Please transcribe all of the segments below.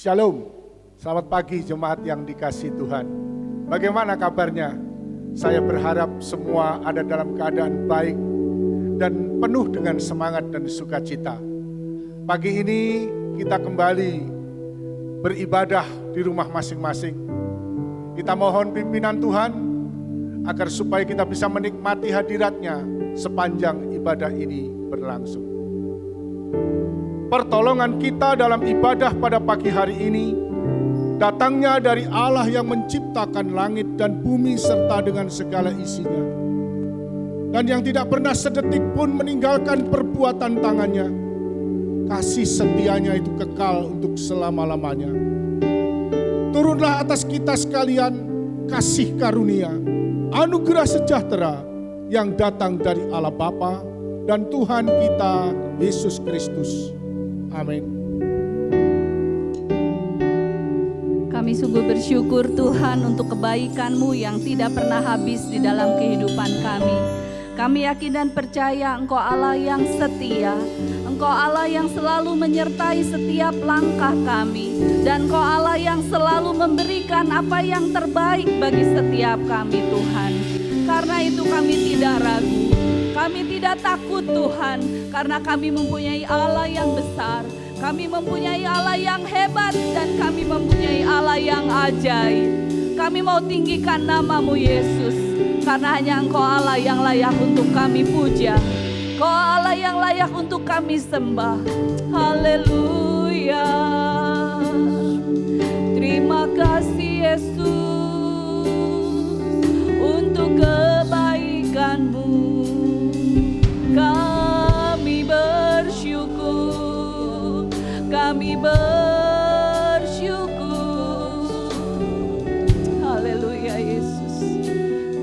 Shalom, selamat pagi jemaat yang dikasihi Tuhan. Bagaimana kabarnya? Saya berharap semua ada dalam keadaan baik dan penuh dengan semangat dan sukacita. Pagi ini kita kembali beribadah di rumah masing-masing. Kita mohon pimpinan Tuhan agar supaya kita bisa menikmati hadirat-Nya sepanjang ibadah ini berlangsung. Pertolongan kita dalam ibadah pada pagi hari ini datangnya dari Allah yang menciptakan langit dan bumi serta dengan segala isinya, dan yang tidak pernah sedetik pun meninggalkan perbuatan tangannya. Kasih setianya itu kekal untuk selama-lamanya. Turunlah atas kita sekalian kasih karunia, anugerah sejahtera yang datang dari Allah Bapa dan Tuhan kita Yesus Kristus. Amin. Kami sungguh bersyukur Tuhan untuk kebaikan-Mu yang tidak pernah habis di dalam kehidupan kami. Kami yakin dan percaya Engkau Allah yang setia, Engkau Allah yang selalu menyertai setiap langkah kami, dan Engkau Allah yang selalu memberikan apa yang terbaik bagi setiap kami Tuhan. Karena itu kami tidak ragu. Kami tidak takut Tuhan, karena kami mempunyai Allah yang besar, kami mempunyai Allah yang hebat, dan kami mempunyai Allah yang ajaib. Kami mau tinggikan nama-Mu Yesus, karena hanya Engkau Allah yang layak untuk kami puja, Engkau Allah yang layak untuk kami sembah. Haleluya. Terima kasih Yesus untuk kebaikan-Mu. Kami bersyukur, kami bersyukur. Haleluya Yesus.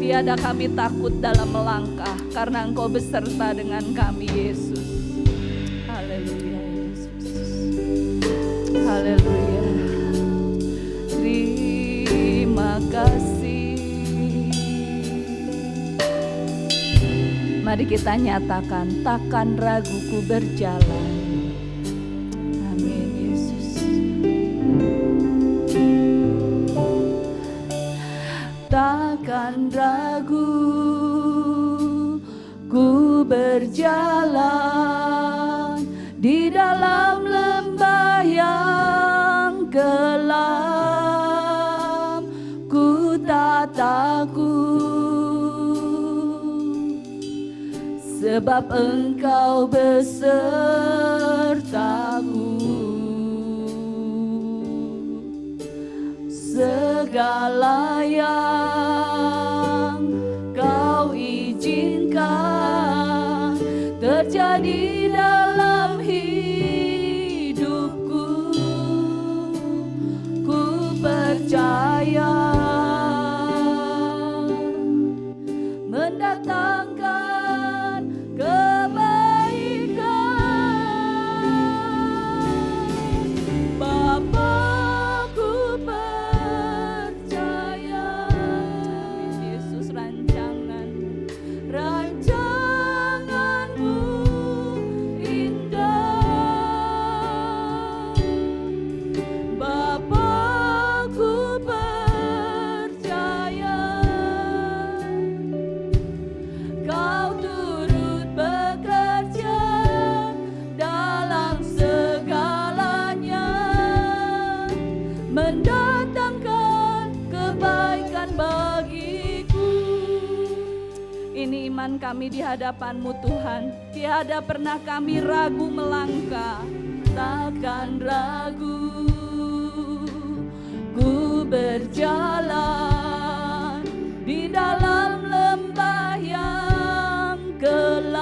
Tiada kami takut dalam melangkah, karena Engkau beserta dengan kami Yesus. Haleluya Yesus. Haleluya. Terima kasih. Mari kita nyatakan, takkan raguku berjalan. Amin Yesus. Takkan ragu ku berjalan di dalam lembah yang kelam. Ku tak takut, sebab Engkau besertaku. Segala yang Kau izinkan terjadi dalam hidupku, ku percaya mendatangkan kebaikan. Bapa-Ku percaya. Amin Yesus. Rancangan-Mu indah. Bapa-Ku percaya Kau turut bekerja dalam segalanya, mendatangkan kebaikan bagiku. Ini iman kami di hadapan-Mu Tuhan. Tiada pernah kami ragu melangkah. Takkan ragu ku berjalan di dalam lembah yang kelam.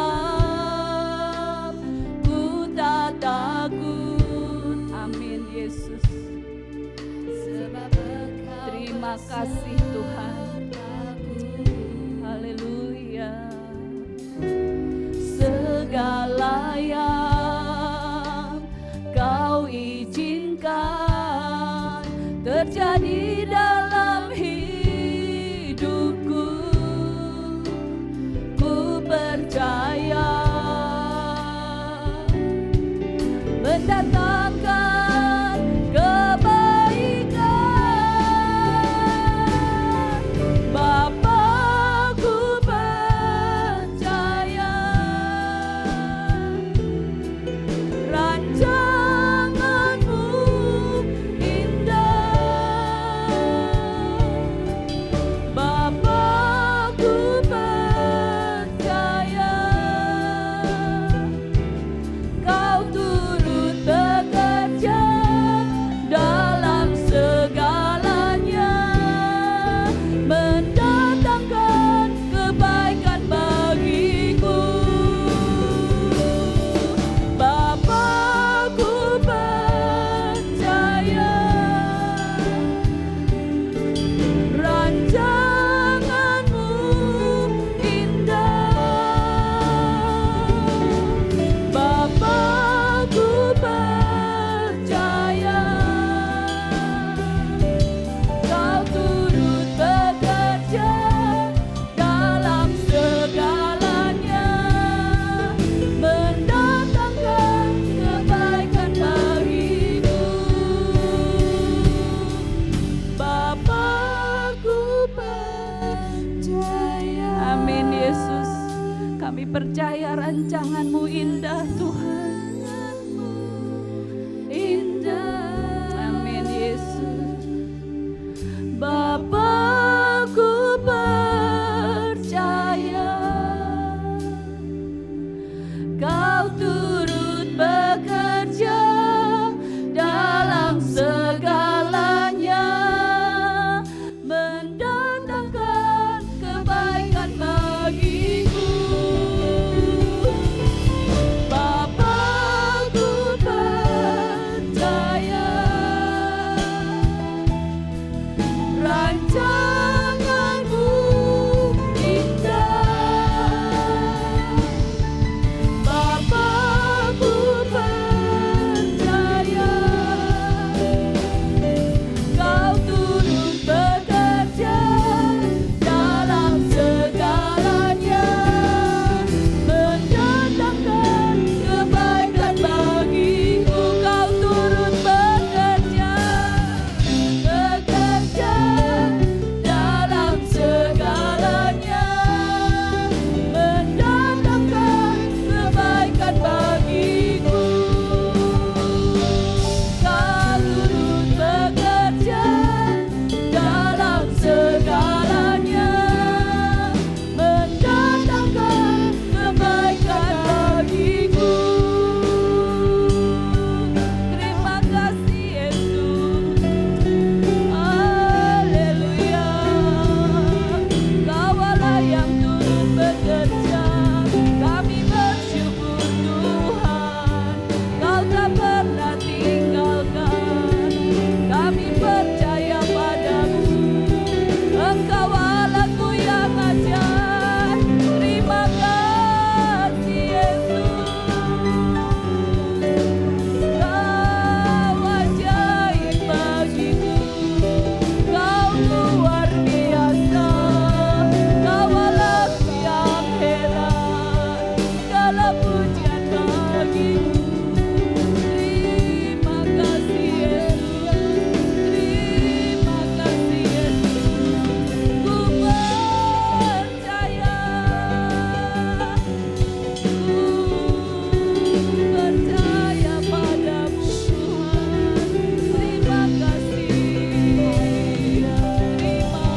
terjadi dalam hidupku. Ku percaya mendatangkan kebaikan. Bapa, ku percaya rancangan-Mu indah. Bapa, ku percaya Kau turut bekerja dalam segalanya, mendatangkan kebaikan bagiku. Bapa, ku percaya rancangan-Mu indah. Bapa, ku percaya Kau turut bekerja dalam segalanya, mendatangkan kebaikan bagiku. Bapa, ku percaya. Amin Yesus, kami percaya rancangan-Mu indah Tuhan. Indah. Amin Yesus. Bapa, ku percaya Kau turut bekerja dalam segalanya, mendatangkan kebaikan bagiku. Bapa, ku percaya rancangan-Mu indah. Bapa, ku percaya Kau turut bekerja dalam segalanya, mendatangkan kebaikan bagiku. Kau turut bekerja dalam segalanya, mendatangkan kebaikan bagiku. Kau turut bekerja dalam segalanya, mendatangkan kebaikan bagiku. Terima kasih Yesus. Haleluya. Kaulah yang turut bekerja. Kami bersyukur Tuhan, Kau tak pernah tinggalkan. Kami percaya padamu, Engkau Allahku yang ajaib. Terima kasih Yesus. Kau ajaib bagiku. Kau luar biasa. Kau Allahku yang hebat. Segala pujian bagimu. Terima kasih Yesus. Terima kasih Yesus. Ku percaya. Ku percaya padamu Tuhan. Terima kasih. Terima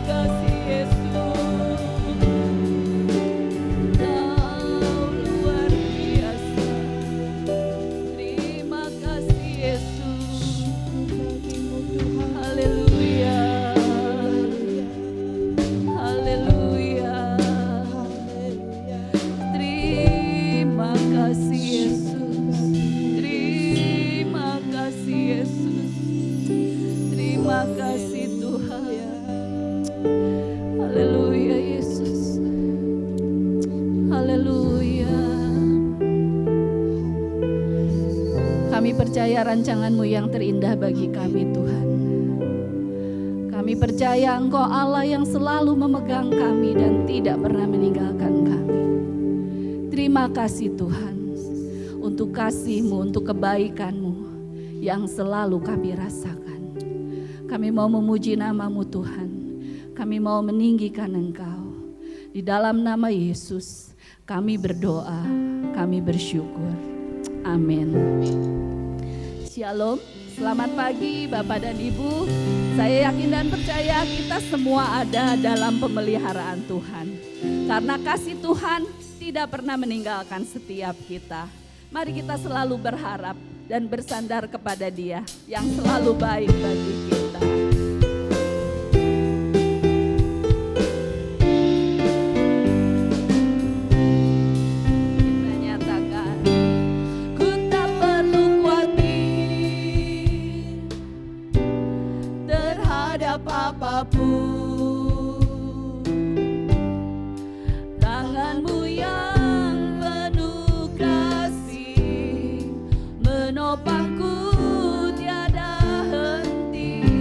kasih Yesus. Kau luar biasa. Terima kasih Yesus. Haleluya. Haleluya. Terima kasih Yesus. Terima kasih Yesus. Terima kasih Tuhan. Haleluya Yesus. Haleluya. Kami percaya rancangan-Mu yang terindah bagi kami Tuhan. Kami percaya Engkau Allah yang selalu memegang kami dan tidak pernah meninggalkan kami. Terima kasih Tuhan untuk kasih-Mu, untuk kebaikan-Mu yang selalu kami rasakan. Kami mau memuji nama-Mu Tuhan. Kami mau meninggikan Engkau. Di dalam nama Yesus kami berdoa, kami bersyukur. Amin. Shalom. Selamat pagi Bapak dan Ibu. Saya yakin dan percaya kita semua ada dalam pemeliharaan Tuhan. Karena kasih Tuhan tidak pernah meninggalkan setiap kita. Mari kita selalu berharap dan bersandar kepada Dia yang selalu baik bagi kita. Kita nyatakan, ku tak perlu khawatir terhadap apapun. Tangan-Mu yang penuh kasih menopangku tiada henti.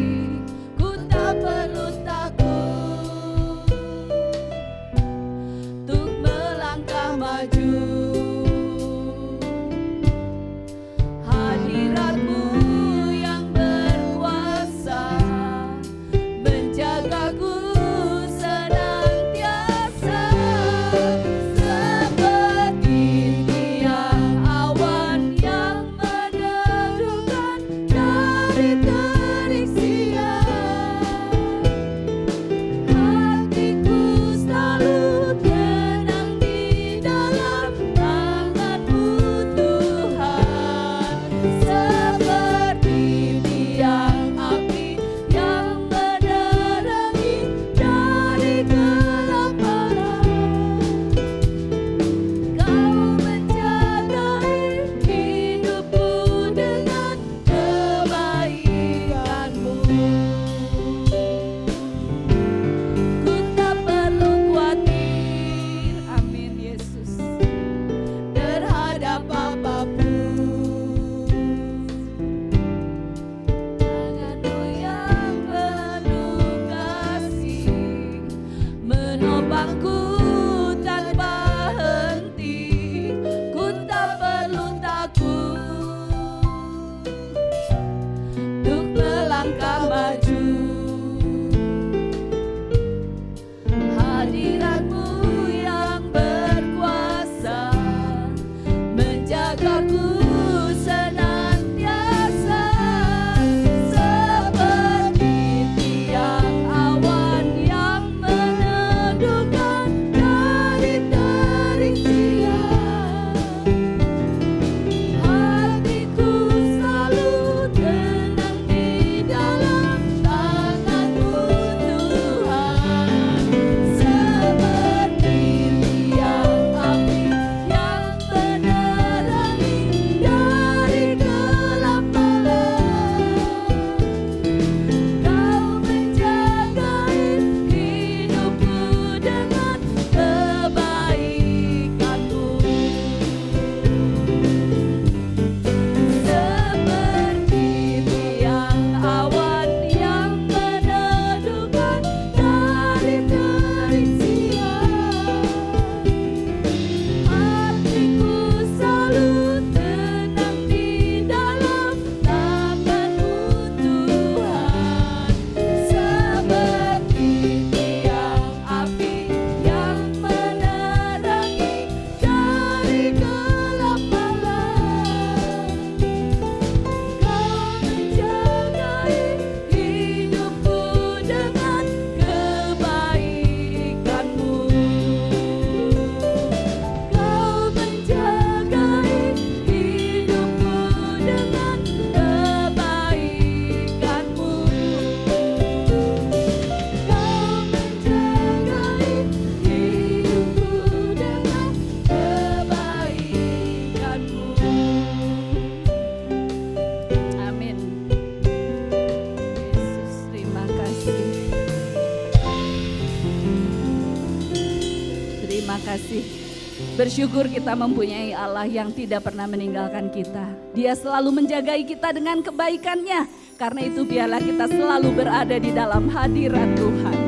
bersyukur kita mempunyai Allah yang tidak pernah meninggalkan kita. Dia selalu menjagai kita dengan kebaikannya. Karena itu biarlah kita selalu berada di dalam hadirat Tuhan.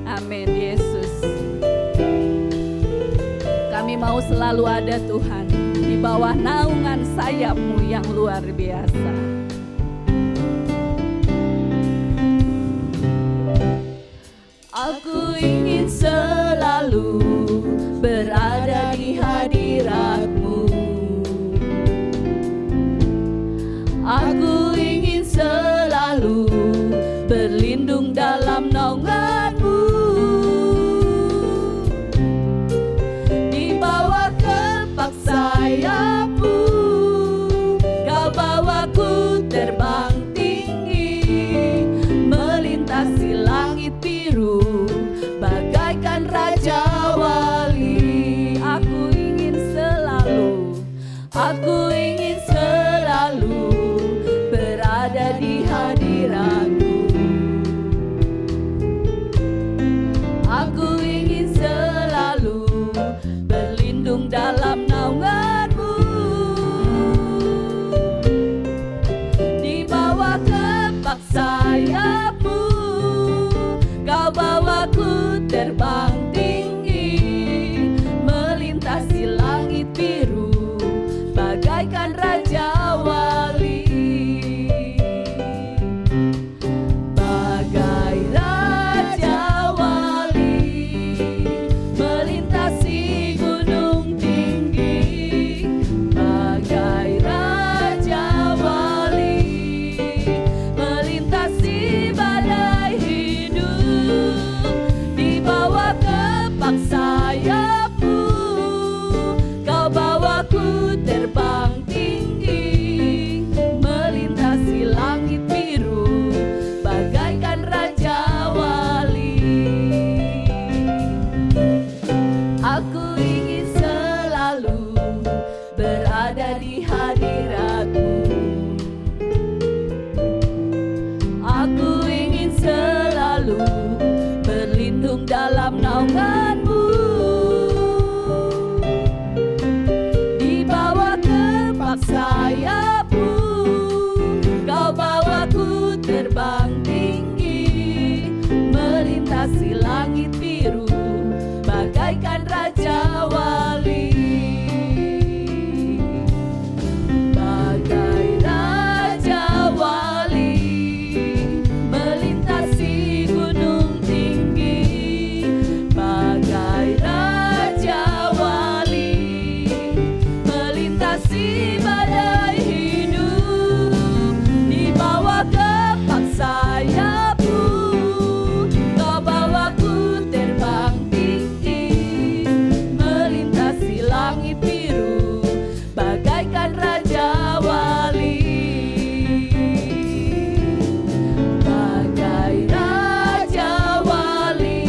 Amin, Yesus. Kami mau selalu ada Tuhan di bawah naungan sayap-Mu yang luar biasa. Aku ingin selalu berada di hadirat-Mu. Aku ingin selalu berlindung dalam naungan-Mu. Di bawah kepak sayap-Mu, Kau bawaku terbang tinggi, melintasi langit biru, bagaikan Raja Wali. Aku ingin selalu berada di hadirat-Mu. Aku ingin selalu berlindung dalam naungan-Mu. Di bawah kepak sayap-Mu, Kau bawaku terbang tinggi, melintasi langit biru, bagaikan Raja Wali. Bagai Raja Wali, melintasi gunung tinggi. Bagai Raja Wali, melintasi badai hidup. Di bawah kepak sayap-Mu, Kau bawaku terbang tinggi, melintasi langit biru, bagaikan Raja Wali. Aku ingin selalu berada di hadirat-Mu. Aku ingin selalu berlindung dalam naungan-Mu. Di bawah kepak sayap-Mu, Kau bawaku terbang tinggi, melintasi langit biru, bagaikan Raja Wali. Bagai Raja Wali, melintasi gunung tinggi. Bagai Raja Wali, melintasi badai hidup. Di bawah kepak sayap-Mu, Kau bawaku terbang tinggi, melintasi langit biru, bagaikan Raja Wali. Bagai Raja Wali,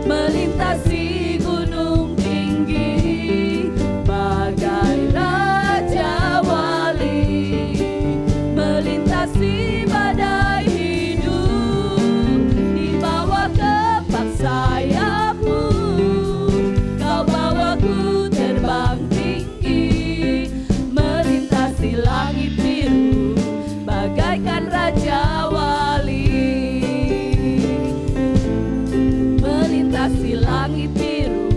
melintasi gunung tinggi. Bagai Raja Wali, melintasi badai hidup. Di bawah kepak sayap-Mu, Kau bawaku terbang tinggi, melintasi langit biru, bagaikan Raja Wali. Melintasi langit biru,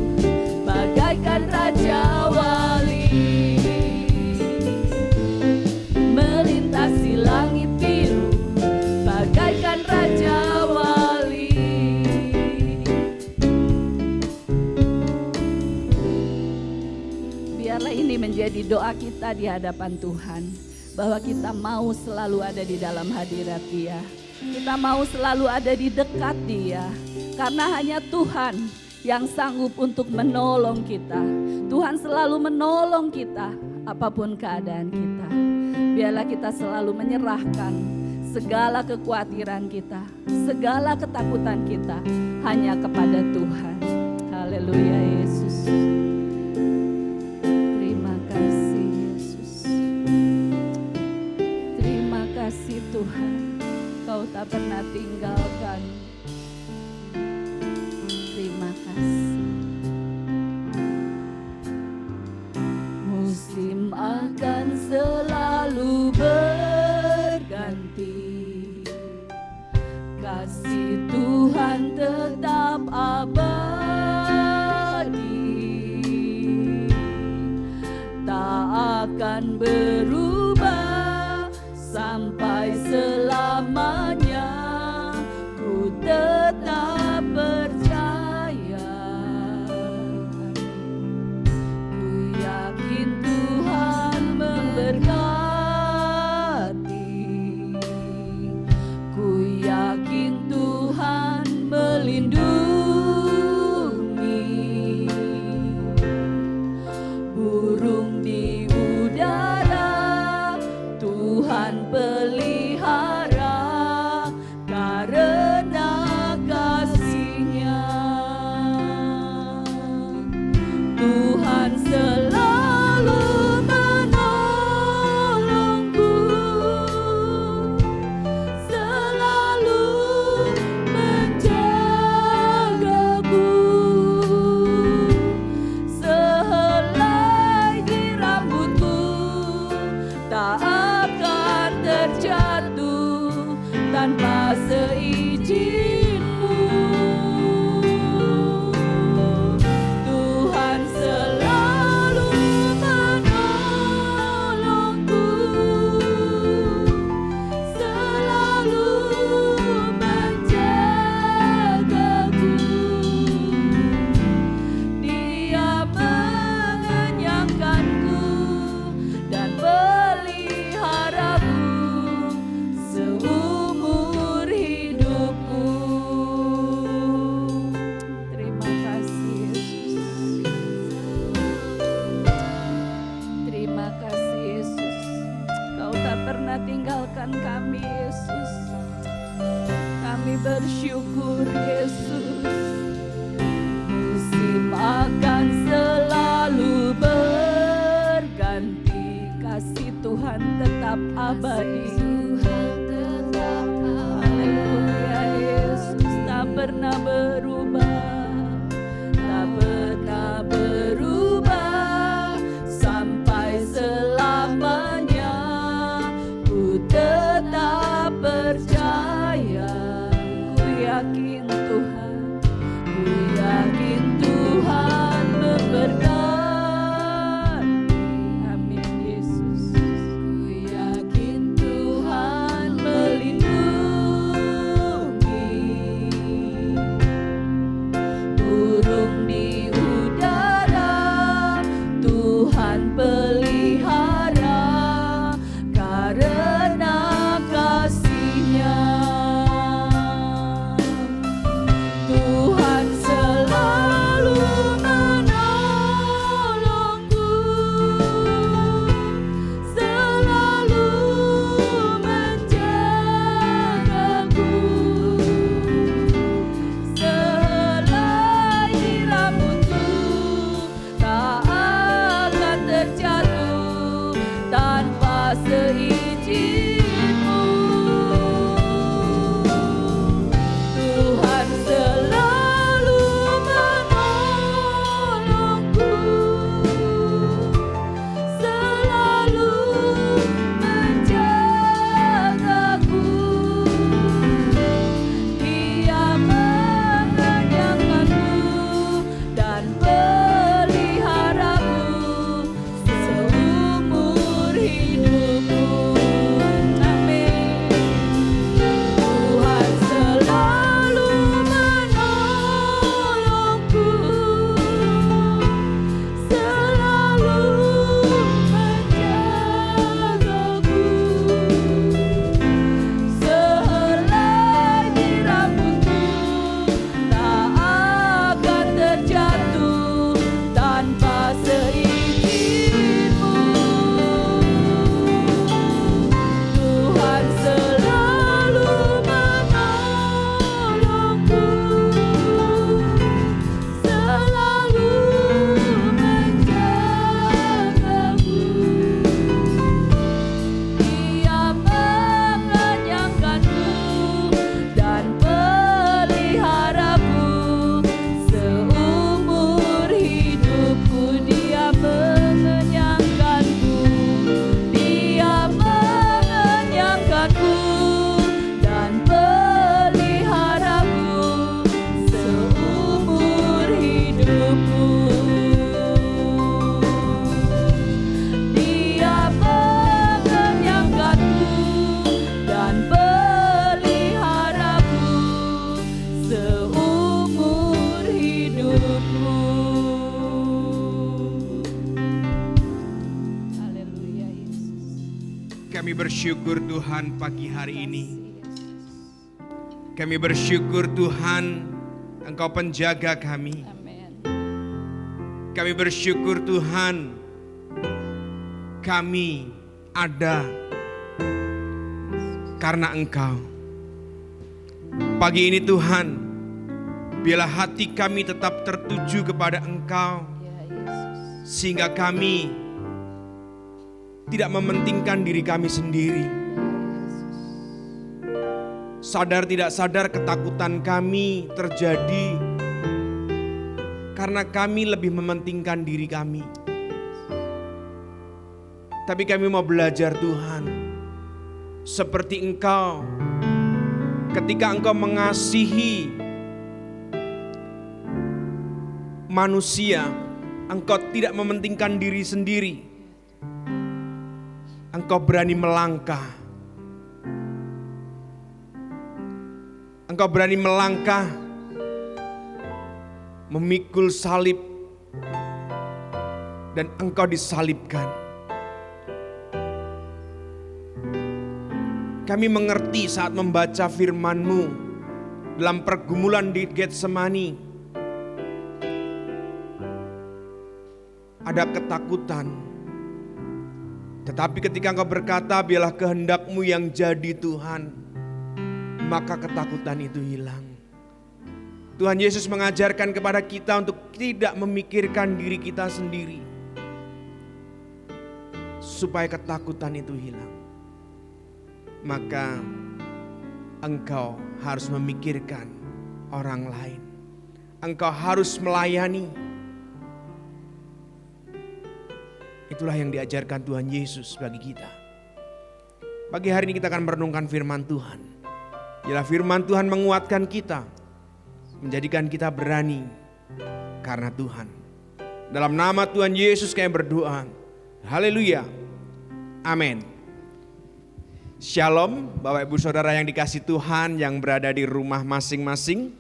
bagaikan Raja Wali. Melintasi langit biru, bagaikan Raja Wali. Biarlah ini menjadi doa kita di hadapan Tuhan, bahwa kita mau selalu ada di dalam hadirat Dia. Kita mau selalu ada di dekat Dia, karena hanya Tuhan yang sanggup untuk menolong kita. Tuhan selalu menolong kita apapun keadaan kita. Biarlah kita selalu menyerahkan segala kekhawatiran kita, segala ketakutan kita hanya kepada Tuhan. Haleluya Yesus. Terima kasih Yesus. Terima kasih Tuhan, Kau tak pernah tinggalkan. Terima kasih. akan berubah sampai selamanya. Ku tetap percaya, ku yakin Tuhan memberkati, ku yakin Tuhan melindungi. Burung di udara Tuhan pelihara karena kasih-Nya. Tuhan selalu menolongku, selalu menjagaku. Sehelai di rambutku tak akan terjatuh tanpa seizin-Mu. Tuhan selalu menolongku, selalu menjagaku. Dia mengenyangkanku dan peliharaku seumur hidupku. Terima kasih Yesus. Terima kasih Yesus. Kau tak pernah tinggalkan kami Yesus. Kami bersyukur Yesus. Musim akan selalu berganti, kasih Tuhan tetap abadi. Haleluya Yesus, tak pernah berubah, tak pernah berubah sampai selamanya. Ku tetap percaya, ku yakin Tuhan, ku yakin Tuhan memberkati. Amin Yesus. Ku yakin Tuhan Kami bersyukur Tuhan pagi hari ini. Kami bersyukur Tuhan Engkau penjaga kami. Amin. Kami bersyukur Tuhan kami ada karena Engkau. Pagi ini Tuhan, biarlah hati kami tetap tertuju kepada Engkau, Ya Yesus. sehingga kami tidak mementingkan diri kami sendiri. Sadar tidak sadar ketakutan kami terjadi karena kami lebih mementingkan diri kami. Tapi kami mau belajar Tuhan, seperti Engkau, ketika Engkau mengasihi manusia, Engkau tidak mementingkan diri sendiri. Engkau berani melangkah. Engkau berani melangkah, memikul salib, dan Engkau disalibkan. Kami mengerti saat membaca firman-Mu dalam pergumulan di Getsemani. Ada ketakutan. Tetapi ketika Engkau berkata, biarlah kehendak-Mu yang jadi Tuhan, maka ketakutan itu hilang. Tuhan Yesus mengajarkan kepada kita untuk tidak memikirkan diri kita sendiri, supaya ketakutan itu hilang. Maka engkau harus memikirkan orang lain. Engkau harus melayani. Itulah yang diajarkan Tuhan Yesus bagi kita. Pagi hari ini kita akan merenungkan firman Tuhan. Biarlah firman Tuhan menguatkan kita, menjadikan kita berani karena Tuhan. Dalam nama Tuhan Yesus kami berdoa. Haleluya. Amin. Shalom Bapak Ibu Saudara yang dikasihi Tuhan yang berada di rumah masing-masing.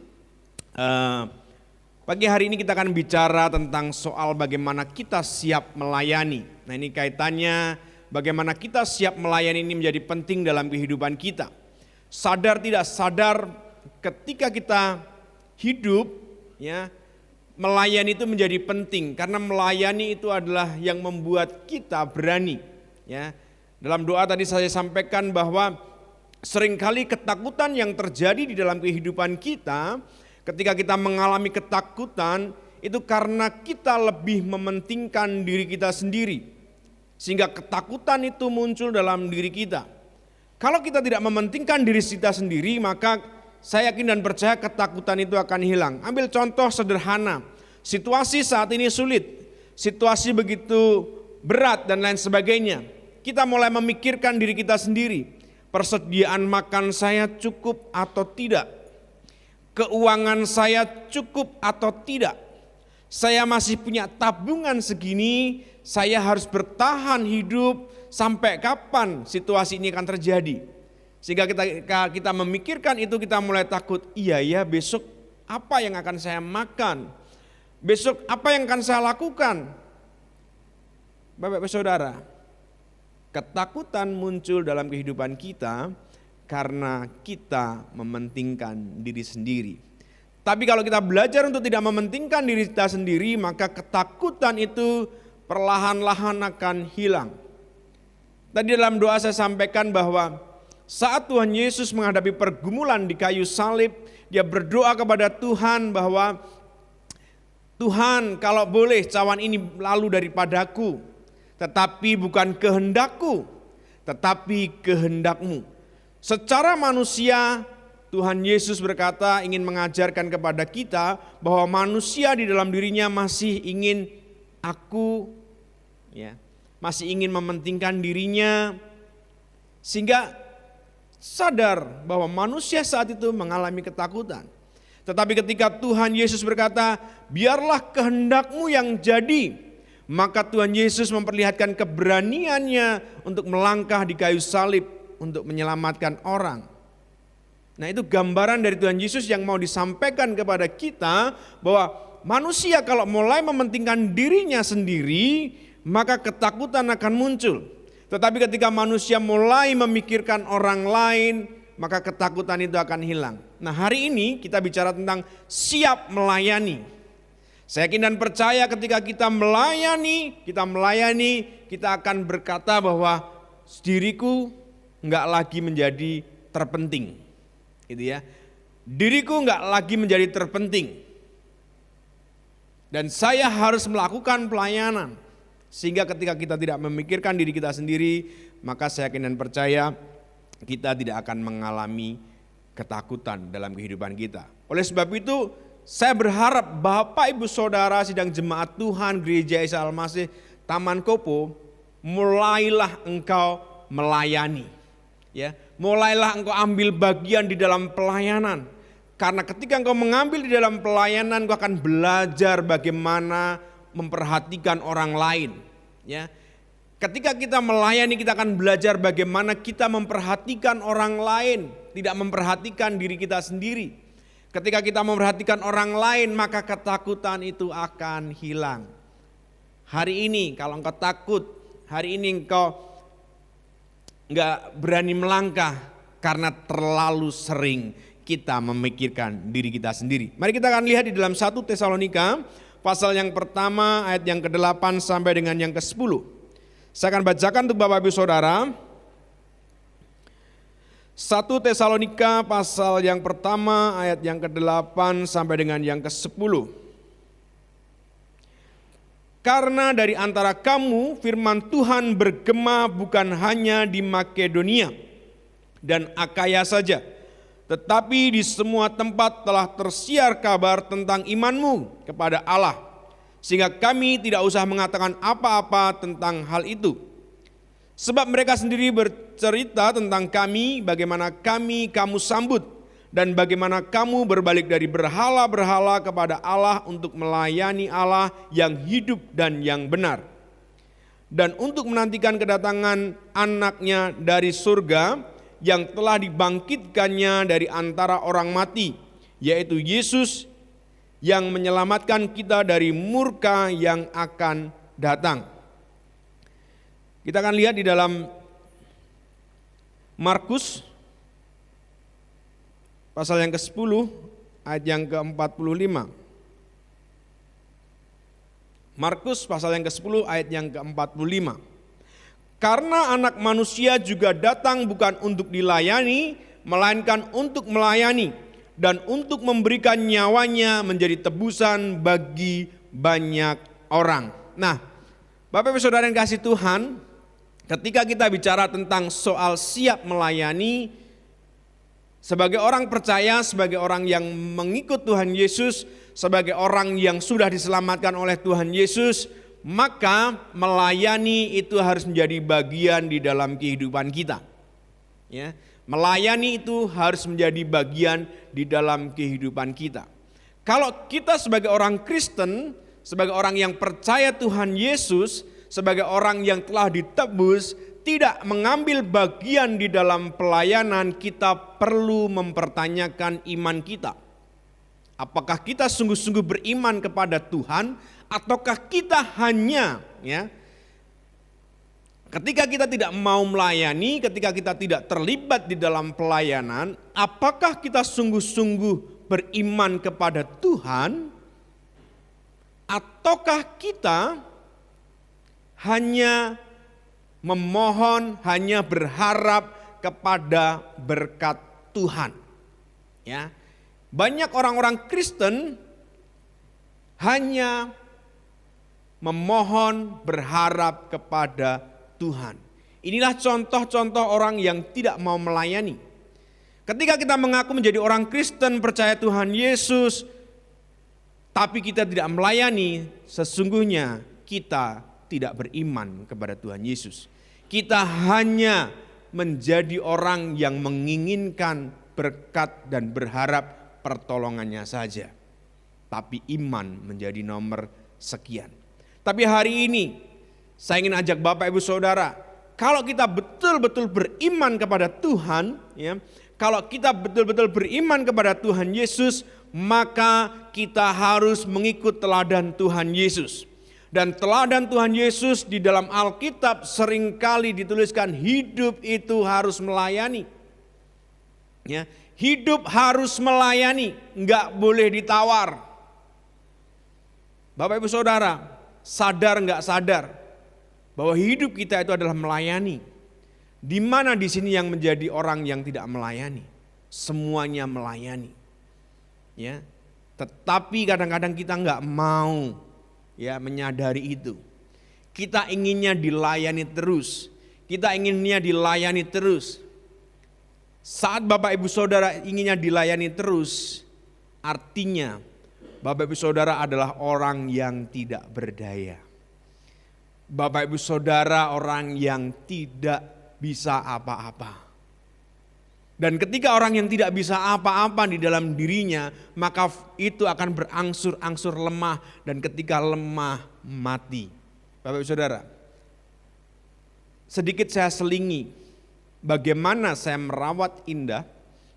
Pagi hari ini kita akan bicara tentang soal bagaimana kita siap melayani. Nah, ini kaitannya bagaimana kita siap melayani ini menjadi penting dalam kehidupan kita. Sadar tidak sadar ketika kita hidup, ya, melayani itu menjadi penting karena melayani itu adalah yang membuat kita berani, ya. Dalam doa tadi saya sampaikan bahwa seringkali ketakutan yang terjadi di dalam kehidupan kita, ketika kita mengalami ketakutan, itu karena kita lebih mementingkan diri kita sendiri. Sehingga ketakutan itu muncul dalam diri kita. Kalau kita tidak mementingkan diri kita sendiri, maka saya yakin dan percaya ketakutan itu akan hilang. Ambil contoh sederhana, situasi saat ini sulit, situasi begitu berat dan lain sebagainya. Kita mulai memikirkan diri kita sendiri, persediaan makan saya cukup atau tidak, keuangan saya cukup atau tidak, saya masih punya tabungan segini, saya harus bertahan hidup sampai kapan situasi ini akan terjadi. Sehingga kita memikirkan itu, kita mulai takut, iya ya besok apa yang akan saya makan, besok apa yang akan saya lakukan. Bapak-bapak saudara, ketakutan muncul dalam kehidupan kita karena kita mementingkan diri sendiri. Tapi kalau kita belajar untuk tidak mementingkan diri kita sendiri, maka ketakutan itu perlahan-lahan akan hilang. Tadi dalam doa saya sampaikan bahwa saat Tuhan Yesus menghadapi pergumulan di kayu salib, dia berdoa kepada Tuhan bahwa Tuhan, kalau boleh cawan ini lalu daripadaku, tetapi bukan kehendakku, tetapi kehendak-Mu. Secara manusia, Tuhan Yesus berkata ingin mengajarkan kepada kita bahwa manusia di dalam dirinya masih ingin aku, ya, masih ingin mementingkan dirinya, sehingga sadar bahwa manusia saat itu mengalami ketakutan. Tetapi ketika Tuhan Yesus berkata, biarlah kehendak-Mu yang jadi, maka Tuhan Yesus memperlihatkan keberaniannya untuk melangkah di kayu salib untuk menyelamatkan orang. Nah, itu gambaran dari Tuhan Yesus yang mau disampaikan kepada kita bahwa manusia kalau mulai mementingkan dirinya sendiri, maka ketakutan akan muncul. Tetapi ketika manusia mulai memikirkan orang lain, maka ketakutan itu akan hilang. Nah, hari ini kita bicara tentang siap melayani. Saya yakin dan percaya ketika kita melayani, kita akan berkata bahwa diriku enggak lagi menjadi terpenting. Gitu ya. Diriku enggak lagi menjadi terpenting. Dan saya harus melakukan pelayanan. Sehingga ketika kita tidak memikirkan diri kita sendiri, maka saya yakin dan percaya kita tidak akan mengalami ketakutan dalam kehidupan kita. Oleh sebab itu, saya berharap Bapak Ibu Saudara sidang jemaat Tuhan Gereja Isa Al-Masih Taman Kopo, mulailah engkau melayani. Ya, mulailah engkau ambil bagian di dalam pelayanan. Karena ketika engkau mengambil di dalam pelayanan, engkau akan belajar bagaimana memperhatikan orang lain. Ya, ketika kita melayani, kita akan belajar bagaimana kita memperhatikan orang lain, tidak memperhatikan diri kita sendiri. Ketika kita memperhatikan orang lain, maka ketakutan itu akan hilang. Hari ini kalau engkau takut, hari ini engkau enggak berani melangkah karena terlalu sering kita memikirkan diri kita sendiri. Mari kita akan lihat di dalam 1 Tesalonika pasal yang pertama ayat yang ke-8 sampai dengan yang ke-10. Saya akan bacakan untuk Bapak Ibu Saudara. 1 Tesalonika pasal yang pertama ayat yang ke-8 sampai dengan yang ke-10. Karena dari antara kamu firman Tuhan bergema bukan hanya di Makedonia dan Akaya saja, tetapi di semua tempat telah tersiar kabar tentang imanmu kepada Allah, sehingga kami tidak usah mengatakan apa-apa tentang hal itu. Sebab mereka sendiri bercerita tentang kami, bagaimana kamu sambut, dan bagaimana kamu berbalik dari berhala-berhala kepada Allah untuk melayani Allah yang hidup dan yang benar, dan untuk menantikan kedatangan anaknya dari surga, yang telah dibangkitkannya dari antara orang mati, yaitu Yesus yang menyelamatkan kita dari murka yang akan datang. Kita akan lihat di dalam Markus pasal yang ke-10 ayat yang ke-45. Markus pasal yang ke-10 ayat yang ke-45. Karena anak manusia juga datang bukan untuk dilayani, melainkan untuk melayani dan untuk memberikan nyawanya menjadi tebusan bagi banyak orang. Nah, Bapak Ibu Saudara yang kasih Tuhan, ketika kita bicara tentang soal siap melayani, sebagai orang percaya, sebagai orang yang mengikut Tuhan Yesus, sebagai orang yang sudah diselamatkan oleh Tuhan Yesus, maka melayani itu harus menjadi bagian di dalam kehidupan kita. Ya, melayani itu harus menjadi bagian di dalam kehidupan kita. Kalau kita sebagai orang Kristen, sebagai orang yang percaya Tuhan Yesus, sebagai orang yang telah ditebus, tidak mengambil bagian di dalam pelayanan, kita perlu mempertanyakan iman kita. Apakah kita sungguh-sungguh beriman kepada Tuhan, ataukah kita hanya ketika kita tidak mau melayani, ketika kita tidak terlibat di dalam pelayanan, apakah kita sungguh-sungguh beriman kepada Tuhan, ataukah kita hanya memohon, hanya berharap kepada berkat Tuhan? Ya, banyak orang-orang Kristen hanya memohon, berharap kepada Tuhan. Inilah contoh-contoh orang yang tidak mau melayani. Ketika kita mengaku menjadi orang Kristen, percaya Tuhan Yesus, tapi kita tidak melayani, sesungguhnya kita tidak beriman kepada Tuhan Yesus. Kita hanya menjadi orang yang menginginkan berkat dan berharap pertolongannya saja. Tapi iman menjadi nomor sekian. Tapi hari ini saya ingin ajak Bapak Ibu Saudara, kalau kita betul-betul beriman kepada Tuhan, ya, kalau kita betul-betul beriman kepada Tuhan Yesus, maka kita harus mengikut teladan Tuhan Yesus. Dan teladan Tuhan Yesus di dalam Alkitab seringkali dituliskan hidup itu harus melayani. Ya, hidup harus melayani, enggak boleh ditawar. Bapak Ibu Saudara, sadar enggak sadar bahwa hidup kita itu adalah melayani. Di mana di sini yang menjadi orang yang tidak melayani? Semuanya melayani. Ya. Tetapi kadang-kadang kita enggak mau ya menyadari itu. Kita inginnya dilayani terus. Kita inginnya dilayani terus. Saat Bapak Ibu Saudara inginnya dilayani terus, artinya Bapak Ibu Saudara adalah orang yang tidak berdaya. Bapak Ibu Saudara orang yang tidak bisa apa-apa. Dan ketika orang yang tidak bisa apa-apa di dalam dirinya, maka itu akan berangsur-angsur lemah, dan ketika lemah mati. Bapak Ibu Saudara, sedikit saya selingi bagaimana saya merawat Indah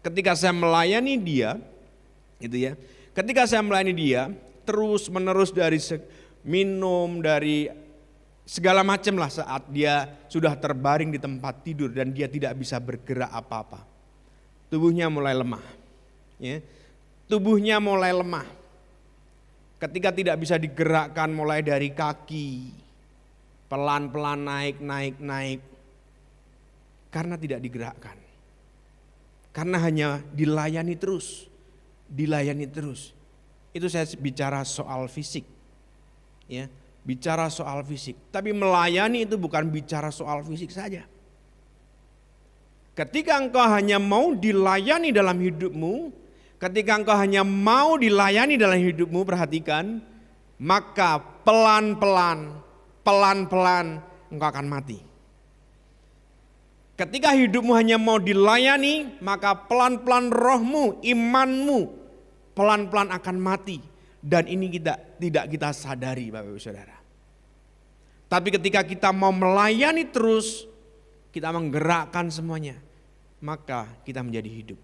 ketika saya melayani dia, gitu ya. Ketika saya melayani dia, terus menerus dari minum, dari segala macam lah, saat dia sudah terbaring di tempat tidur dan dia tidak bisa bergerak apa-apa. Tubuhnya mulai lemah, ya. Tubuhnya mulai lemah. Ketika tidak bisa digerakkan mulai dari kaki, pelan-pelan naik, karena tidak digerakkan. Karena hanya dilayani terus. Itu saya bicara soal fisik, ya, bicara soal fisik. Tapi melayani itu bukan bicara soal fisik saja. Ketika engkau hanya mau dilayani dalam hidupmu, ketika engkau hanya mau dilayani dalam hidupmu, perhatikan, maka pelan-pelan engkau akan mati. Ketika hidupmu hanya mau dilayani, maka pelan-pelan rohmu, imanmu, pelan-pelan akan mati. Dan ini tidak kita sadari, Bapak Ibu Saudara. Tapi ketika kita mau melayani terus, kita menggerakkan semuanya, maka kita menjadi hidup.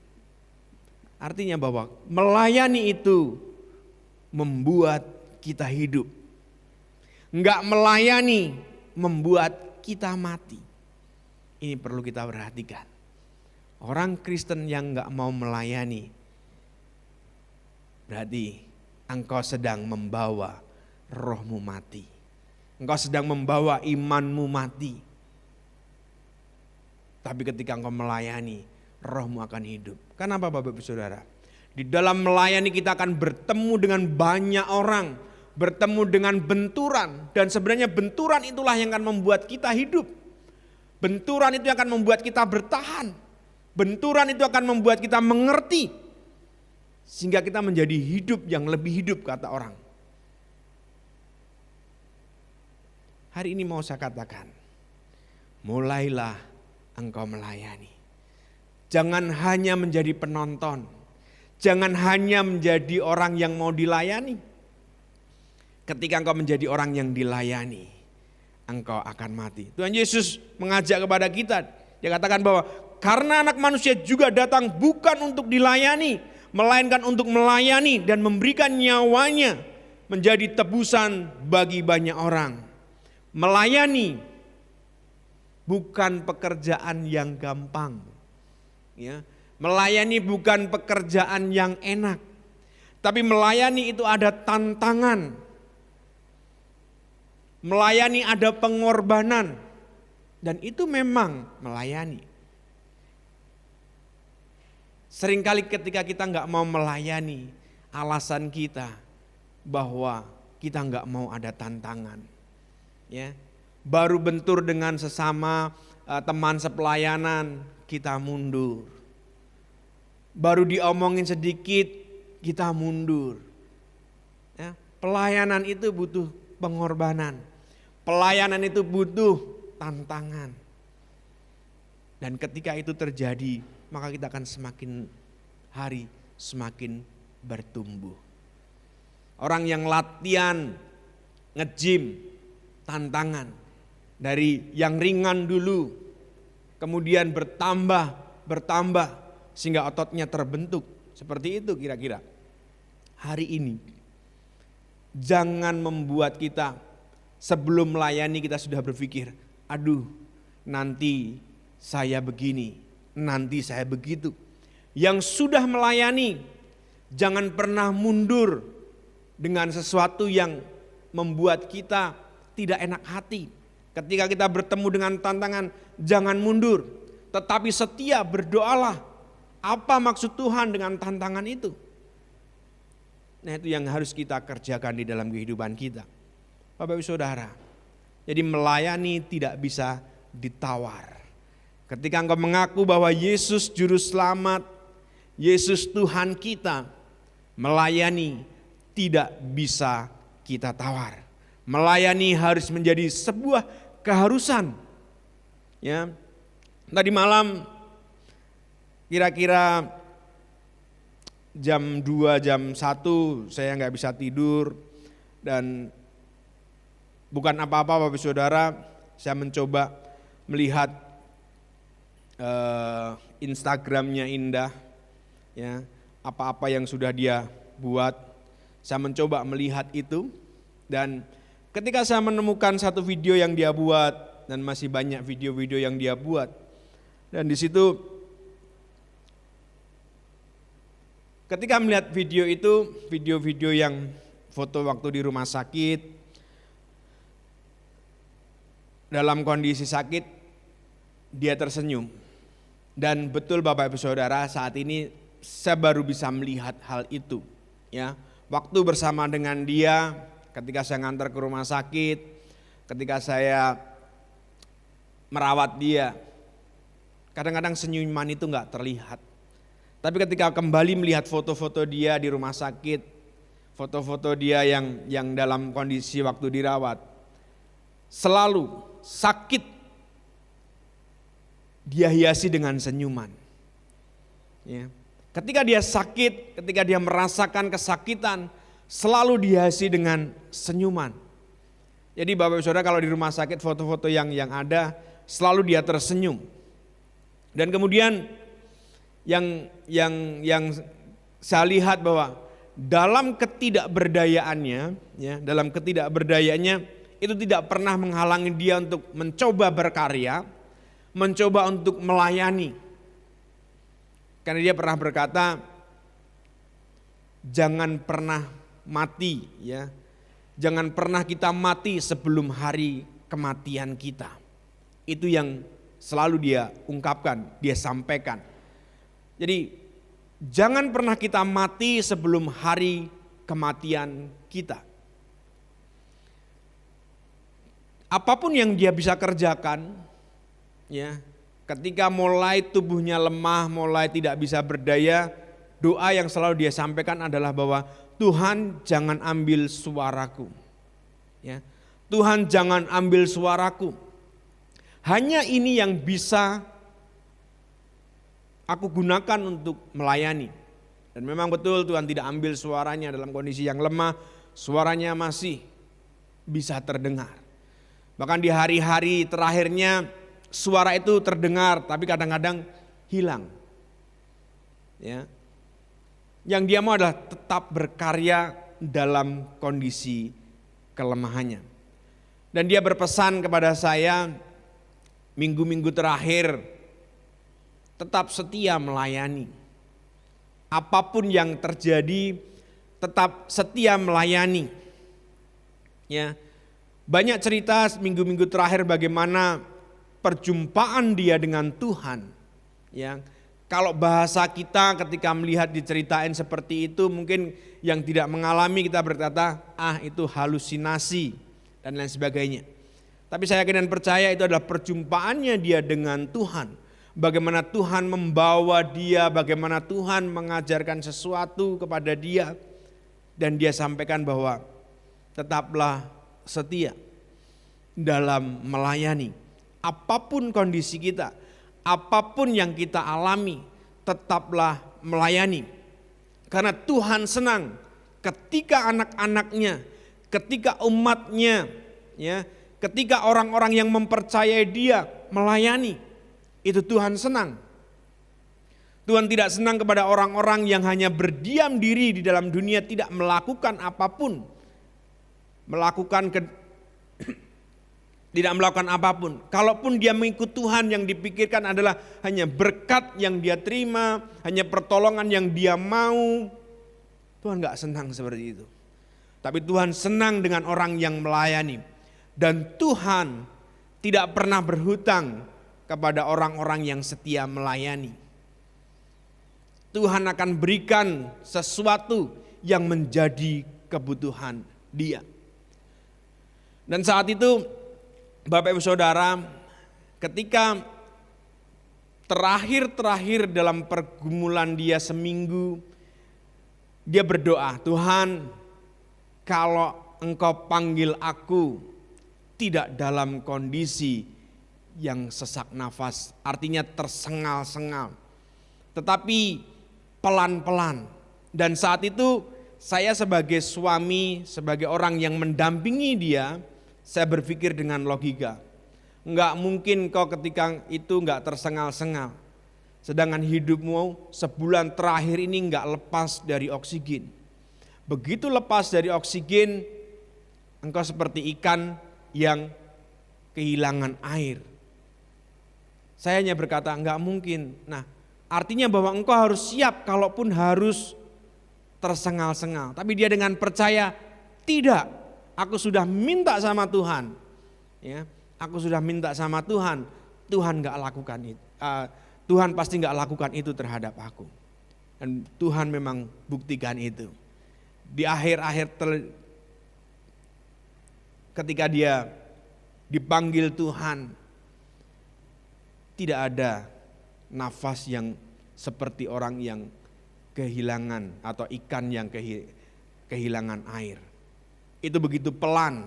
Artinya bahwa melayani itu membuat kita hidup. Enggak melayani membuat kita mati. Ini perlu kita perhatikan. Orang Kristen yang enggak mau melayani, berarti engkau sedang membawa rohmu mati. Engkau sedang membawa imanmu mati. Tapi ketika engkau melayani, rohmu akan hidup. Kenapa Bapak Ibu Saudara? Di dalam melayani kita akan bertemu dengan banyak orang, bertemu dengan benturan. Dan sebenarnya benturan itulah yang akan membuat kita hidup. Benturan itu yang akan membuat kita bertahan. Benturan itu akan membuat kita mengerti. Sehingga kita menjadi hidup yang lebih hidup, kata orang. Hari ini mau saya katakan, mulailah engkau melayani. Jangan hanya menjadi penonton. Jangan hanya menjadi orang yang mau dilayani. Ketika engkau menjadi orang yang dilayani, engkau akan mati. Tuhan Yesus mengajak kepada kita. Dia katakan bahwa karena anak manusia juga datang bukan untuk dilayani, melainkan untuk melayani dan memberikan nyawanya menjadi tebusan bagi banyak orang. Melayani bukan pekerjaan yang gampang, ya. Melayani bukan pekerjaan yang enak, tapi melayani itu ada tantangan. Melayani ada pengorbanan, dan itu memang melayani. Seringkali ketika kita nggak mau melayani, alasan kita bahwa kita nggak mau ada tantangan. Ya, baru bentur dengan sesama teman sepelayanan, kita mundur. Baru diomongin sedikit, kita mundur. Ya, pelayanan itu butuh pengorbanan. Pelayanan itu butuh tantangan. Dan ketika itu terjadi, maka kita akan semakin hari semakin bertumbuh. Orang yang latihan nge-gym, tantangan dari yang ringan dulu, kemudian bertambah sehingga ototnya terbentuk. Seperti itu kira-kira. Hari ini jangan membuat kita Sebelum melayani kita sudah berpikir, aduh nanti saya begini, nanti saya begitu. Yang sudah melayani, jangan pernah mundur dengan sesuatu yang membuat kita tidak enak hati. Ketika kita bertemu dengan tantangan, jangan mundur, tetapi setia, berdoalah. Apa maksud Tuhan dengan tantangan itu? Nah, itu yang harus kita kerjakan di dalam kehidupan kita. Bapak Ibu Saudara, jadi melayani tidak bisa ditawar. Ketika engkau mengaku bahwa Yesus Juru Selamat, Yesus Tuhan kita, melayani tidak bisa kita tawar. Melayani harus menjadi sebuah keharusan. Ya, tadi malam kira-kira jam 2, jam 1 saya nggak bisa tidur, dan bukan apa-apa Bapak Saudara, saya mencoba melihat Instagramnya Indah, ya, apa-apa yang sudah dia buat, saya mencoba melihat itu, dan ketika saya menemukan satu video yang dia buat, dan masih banyak video-video yang dia buat, dan di situ ketika melihat video itu, video-video yang foto waktu di rumah sakit, dalam kondisi sakit, dia tersenyum. Dan betul Bapak Ibu Saudara, saat ini saya baru bisa melihat hal itu. Ya, waktu bersama dengan dia, ketika saya ngantar ke rumah sakit, ketika saya merawat dia, kadang-kadang senyuman itu nggak terlihat. Tapi ketika kembali melihat foto-foto dia di rumah sakit, foto-foto dia yang dalam kondisi waktu dirawat, selalu sakit dia hiasi dengan senyuman. Ya. Ketika dia sakit, ketika dia merasakan kesakitan, selalu dihiasi dengan senyuman. Jadi Bapak Ibu Saudara, kalau di rumah sakit foto-foto yang ada, selalu dia tersenyum. Dan kemudian yang saya lihat bahwa dalam ketidakberdayaannya, ya, dalam ketidakberdayaannya itu tidak pernah menghalangi dia untuk mencoba berkarya, mencoba untuk melayani. Karena dia pernah berkata, jangan pernah mati, ya, jangan pernah kita mati sebelum hari kematian kita. Itu yang selalu dia ungkapkan, dia sampaikan. Jadi jangan pernah kita mati sebelum hari kematian kita. Apapun yang dia bisa kerjakan, ya, ketika mulai tubuhnya lemah, mulai tidak bisa berdaya, doa yang selalu dia sampaikan adalah bahwa Tuhan jangan ambil suaraku. Ya, Tuhan jangan ambil suaraku. Hanya ini yang bisa aku gunakan untuk melayani. Dan memang betul Tuhan tidak ambil suaranya dalam kondisi yang lemah, suaranya masih bisa terdengar. Bahkan di hari-hari terakhirnya suara itu terdengar, tapi kadang-kadang hilang. Ya. Yang dia mau adalah tetap berkarya dalam kondisi kelemahannya. Dan dia berpesan kepada saya, minggu-minggu terakhir, tetap setia melayani. Apapun yang terjadi, tetap setia melayani. Ya. Banyak cerita minggu-minggu terakhir bagaimana perjumpaan dia dengan Tuhan. Ya, kalau bahasa kita ketika melihat diceritain seperti itu, mungkin yang tidak mengalami kita berkata, itu halusinasi dan lain sebagainya. Tapi saya yakin dan percaya itu adalah perjumpaannya dia dengan Tuhan. Bagaimana Tuhan membawa dia, bagaimana Tuhan mengajarkan sesuatu kepada dia. Dan dia sampaikan bahwa tetaplah setia dalam melayani. Apapun kondisi kita, apapun yang kita alami, tetaplah melayani. Karena Tuhan senang ketika anak-anaknya, ketika umatnya, ya, ketika orang-orang yang mempercayai dia melayani. Itu Tuhan senang. Tuhan tidak senang kepada orang-orang yang hanya berdiam diri di dalam dunia, tidak melakukan apapun. Melakukan tidak melakukan apapun. Kalaupun dia mengikut Tuhan, yang dipikirkan adalah hanya berkat yang dia terima, hanya pertolongan yang dia mau. Tuhan gak senang seperti itu. Tapi Tuhan senang dengan orang yang melayani. Dan Tuhan tidak pernah berhutang kepada orang-orang yang setia melayani. Tuhan akan berikan sesuatu yang menjadi kebutuhan dia. Dan saat itu Bapak Ibu Saudara, ketika terakhir dalam pergumulan dia seminggu, dia berdoa, Tuhan, kalau Engkau panggil aku tidak dalam kondisi yang sesak nafas, artinya tersengal-sengal, tetapi pelan-pelan. Dan saat itu saya sebagai suami, sebagai orang yang mendampingi dia, saya berpikir dengan logika. Enggak mungkin kau ketika itu enggak tersengal-sengal. Sedangkan hidupmu sebulan terakhir ini enggak lepas dari oksigen. Begitu lepas dari oksigen, engkau seperti ikan yang kehilangan air. Saya hanya berkata enggak mungkin. Nah, artinya bahwa engkau harus siap kalaupun harus tersengal-sengal. Tapi dia dengan percaya, tidak, aku sudah minta sama Tuhan. Ya, aku sudah minta sama Tuhan. Tuhan gak lakukan itu. Tuhan pasti gak lakukan itu terhadap aku. Dan Tuhan memang buktikan itu. Di akhir-akhir ketika dia dipanggil Tuhan, tidak ada nafas yang seperti orang yang kehilangan atau ikan yang kehilangan air. Itu begitu pelan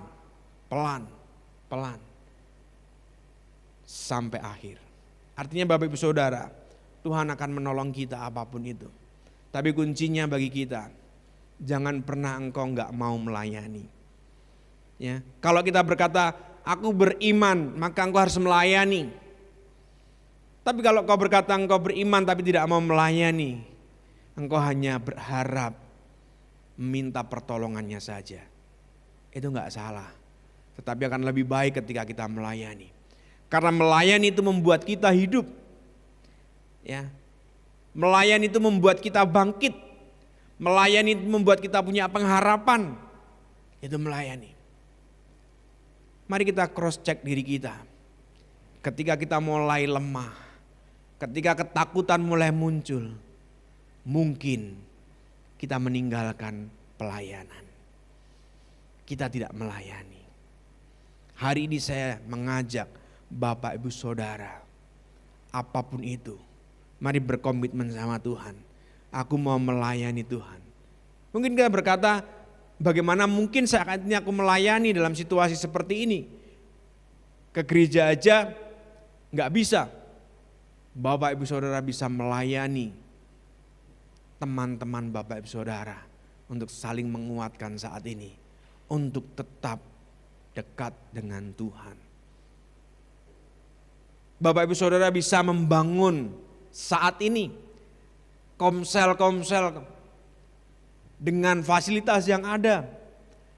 sampai akhir. Artinya Bapak Ibu Saudara, Tuhan akan menolong kita apapun itu. Tapi kuncinya bagi kita, jangan pernah engkau enggak mau melayani. Ya, kalau kita berkata, aku beriman, maka engkau harus melayani. Tapi kalau kau berkata engkau beriman tapi tidak mau melayani, engkau hanya berharap minta pertolongannya saja. Itu enggak salah. Tetapi akan lebih baik ketika kita melayani. Karena melayani itu membuat kita hidup. Ya. Melayani itu membuat kita bangkit. Melayani itu membuat kita punya pengharapan. Itu melayani. Mari kita cross check diri kita. Ketika kita mulai lemah, ketika ketakutan mulai muncul, mungkin kita meninggalkan pelayanan. Kita tidak melayani. Hari ini saya mengajak Bapak Ibu Saudara, apapun itu, mari berkomitmen sama Tuhan. Aku mau melayani Tuhan. Mungkin kita berkata, bagaimana mungkin saat ini aku melayani dalam situasi seperti ini? Ke gereja aja gak bisa. Bapak Ibu Saudara bisa melayani teman-teman Bapak Ibu Saudara untuk saling menguatkan saat ini, untuk tetap dekat dengan Tuhan. Bapak Ibu Saudara bisa membangun saat ini komsel-komsel dengan fasilitas yang ada.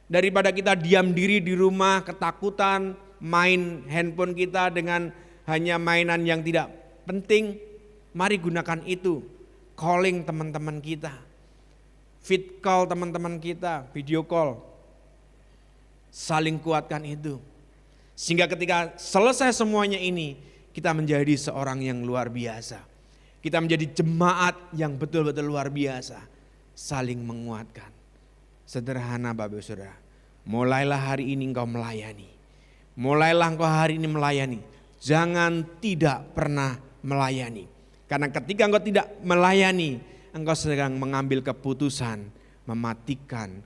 Daripada kita diam diri di rumah ketakutan, main handphone kita dengan hanya mainan yang tidak penting, mari gunakan itu. Calling teman-teman kita, fit call teman-teman kita, video call. Saling kuatkan itu. Sehingga ketika selesai semuanya ini, kita menjadi seorang yang luar biasa. Kita menjadi jemaat yang betul-betul luar biasa. Saling menguatkan. Sederhana Bapak Saudara. Mulailah hari ini engkau melayani. Mulailah engkau hari ini melayani. Jangan tidak pernah melayani. Karena ketika engkau tidak melayani, engkau sedang mengambil keputusan mematikan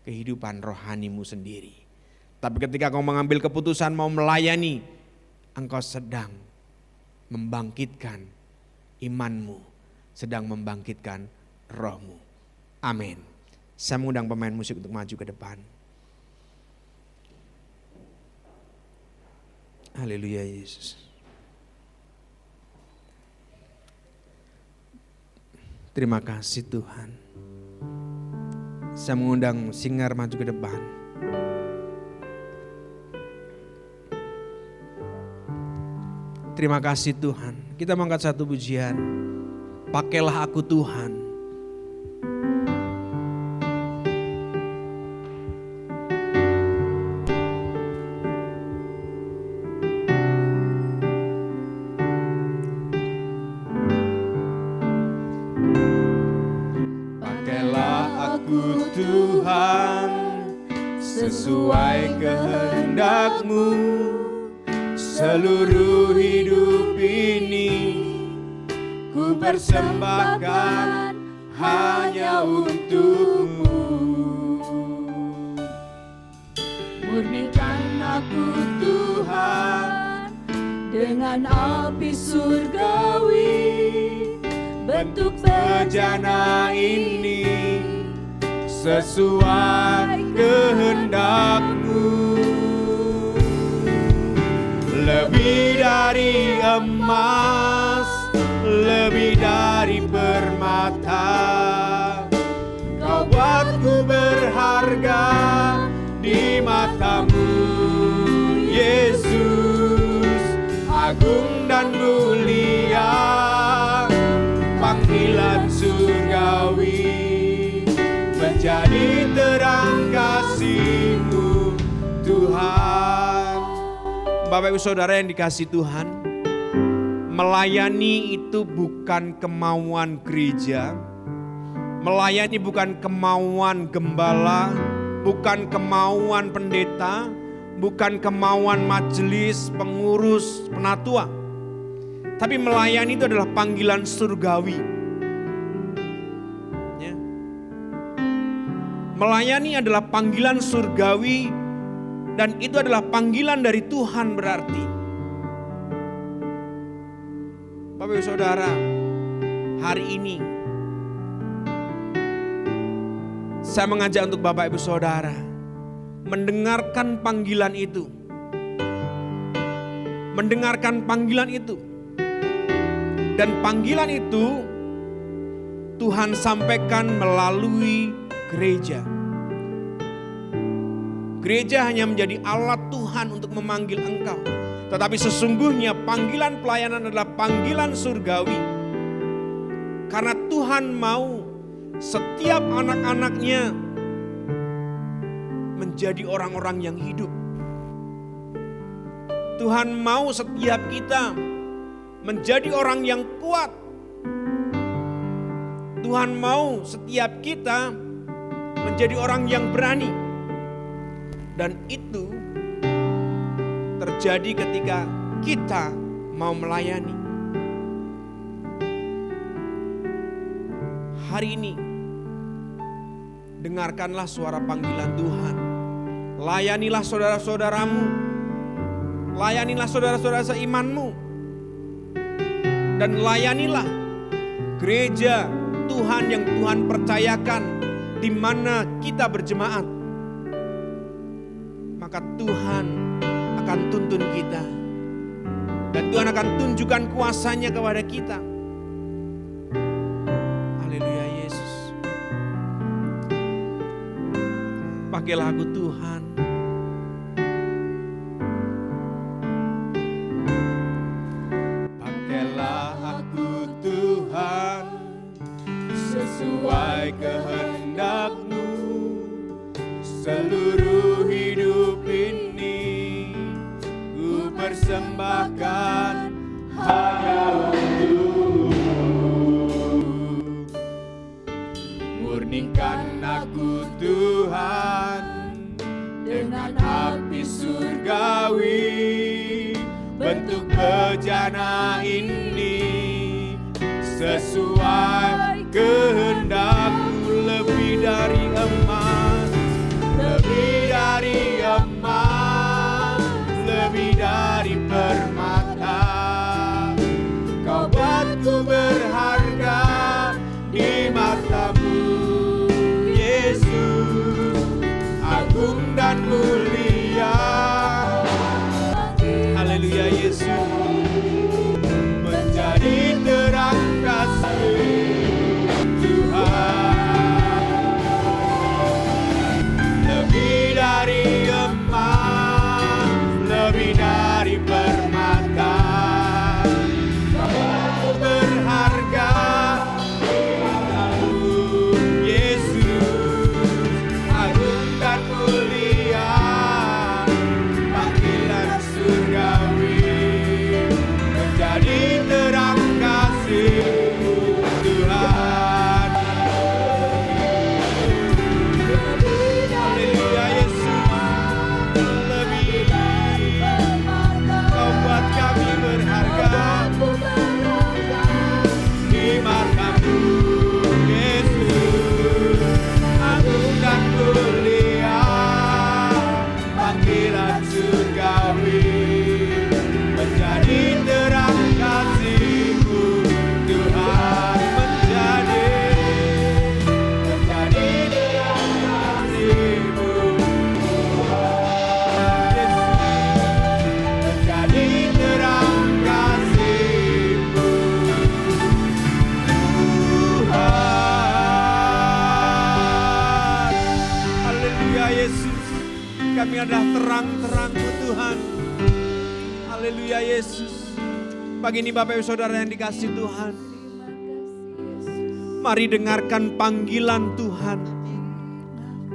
kehidupan rohanimu sendiri. Tapi ketika engkau mengambil keputusan mau melayani, engkau sedang membangkitkan imanmu, sedang membangkitkan rohmu. Amin. Saya mengundang pemain musik untuk maju ke depan. Haleluya Yesus. Terima kasih Tuhan. Saya mengundang singer maju ke depan. Terima kasih Tuhan. Kita mengangkat satu pujian. Pakailah aku Tuhan. Tuhan, sesuai kehendak-Mu, seluruh hidup ini ku persembahkan hanya untuk-Mu. Murnikan aku Tuhan dengan api surgawi, bentuk bejana ini sesuai kehendak-Mu. Lebih dari emas, lebih dari permata, Kau buatku berharga di mata-Mu, Yesus. Agung dan mulia panggilan surgawi, menjadi terang kasih-Mu Tuhan. Bapak Ibu Saudara yang dikasihi Tuhan, melayani itu bukan kemauan gereja, melayani bukan kemauan gembala, bukan kemauan pendeta, bukan kemauan majelis, pengurus, penatua. Tapi melayani itu adalah panggilan surgawi. Melayani adalah panggilan surgawi dan itu adalah panggilan dari Tuhan berarti. Bapak Ibu Saudara, hari ini saya mengajak untuk Bapak Ibu Saudara mendengarkan panggilan itu. Mendengarkan panggilan itu. Dan panggilan itu Tuhan sampaikan melalui gereja. Gereja hanya menjadi alat Tuhan untuk memanggil engkau. Tetapi sesungguhnya panggilan pelayanan adalah panggilan surgawi. Karena Tuhan mau setiap anak-anaknya menjadi orang-orang yang hidup. Tuhan mau setiap kita menjadi orang yang kuat. Tuhan mau setiap kita menjadi orang yang berani. Dan itu terjadi ketika kita mau melayani. Hari ini dengarkanlah suara panggilan Tuhan. Layanilah saudara-saudaramu. Layanilah saudara-saudara seimanmu. Dan layanilah gereja Tuhan yang Tuhan percayakan di mana kita berjemaat. Maka Tuhan akan tuntun kita. Dan Tuhan akan tunjukkan kuasanya kepada kita. Haleluya Yesus. Pakailah aku Tuhan. Pakailah aku Tuhan, sesuai kehendak-Mu, seluruh hidup ini ku persembahkan hanya untuk-Mu. Murnikan aku Tuhan dengan api surgawi, bentuk bejana ini sesuai kehendak-Mu. Lebih dari emas, lebih dari emas, lebih dari permata, Kau buatku berharga di mata-Mu, Yesus. Agung dan mulia, haleluya Yesus, menjadi terang kasih Tuhan. Lebih dari emas, lebih dari permata, Yesus. Pagi ini Bapak Ibu Saudara yang dikasih Tuhan, mari dengarkan panggilan Tuhan.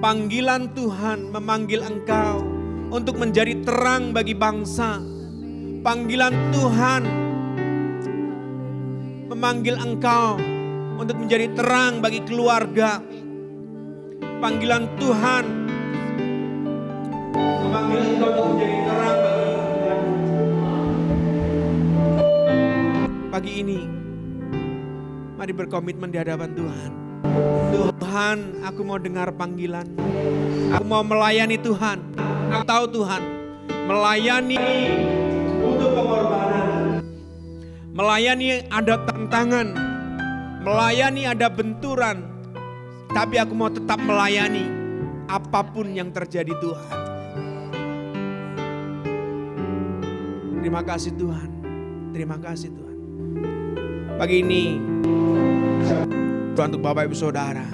Panggilan Tuhan memanggil engkau untuk menjadi terang bagi bangsa. Panggilan Tuhan memanggil engkau untuk menjadi terang bagi keluarga. Panggilan Tuhan memanggil engkau untuk menjadi terang bagi keluarga. Pagi ini, mari berkomitmen di hadapan Tuhan. Tuhan, aku mau dengar panggilan. Aku mau melayani Tuhan. Aku tahu Tuhan, melayani butuh pengorbanan. Melayani ada tantangan. Melayani ada benturan. Tapi aku mau tetap melayani apapun yang terjadi Tuhan. Terima kasih Tuhan. Terima kasih Tuhan. Pagi ini, untuk Bapak Ibu Saudara,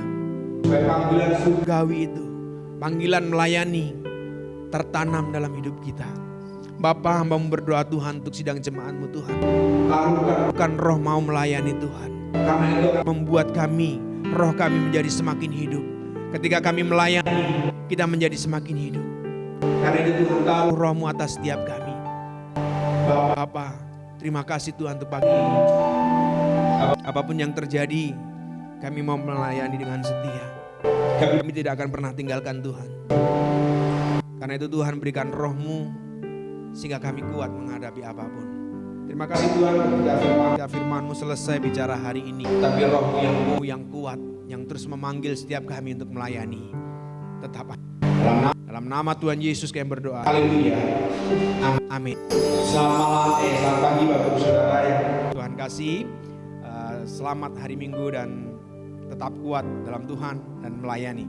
panggilan surgawi itu, panggilan melayani tertanam dalam hidup kita. Bapa, hamba berdoa Tuhan untuk sidang jemaat-Mu Tuhan. Bukan roh mau melayani Tuhan. Karena itu membuat kami, roh kami menjadi semakin hidup. Ketika kami melayani, kita menjadi semakin hidup. Karena itu Tuhan tahu roh-Mu atas setiap kami. Bapa, terima kasih Tuhan untuk pagi ini. Apapun yang terjadi, kami mau melayani dengan setia. Kami tidak akan pernah tinggalkan Tuhan. Karena itu Tuhan berikan roh-Mu sehingga kami kuat menghadapi apapun. Terima kasih Tuhan ketika firman-Mu selesai bicara hari ini. Tapi roh-Mu yang kuat, yang terus memanggil setiap kami untuk melayani. Tetap dalam nama Tuhan Yesus kami berdoa. Haleluya. Amin. Selamat pagi Bapak Ibu Saudara yang Tuhan kasih. Selamat hari Minggu dan tetap kuat dalam Tuhan dan melayani.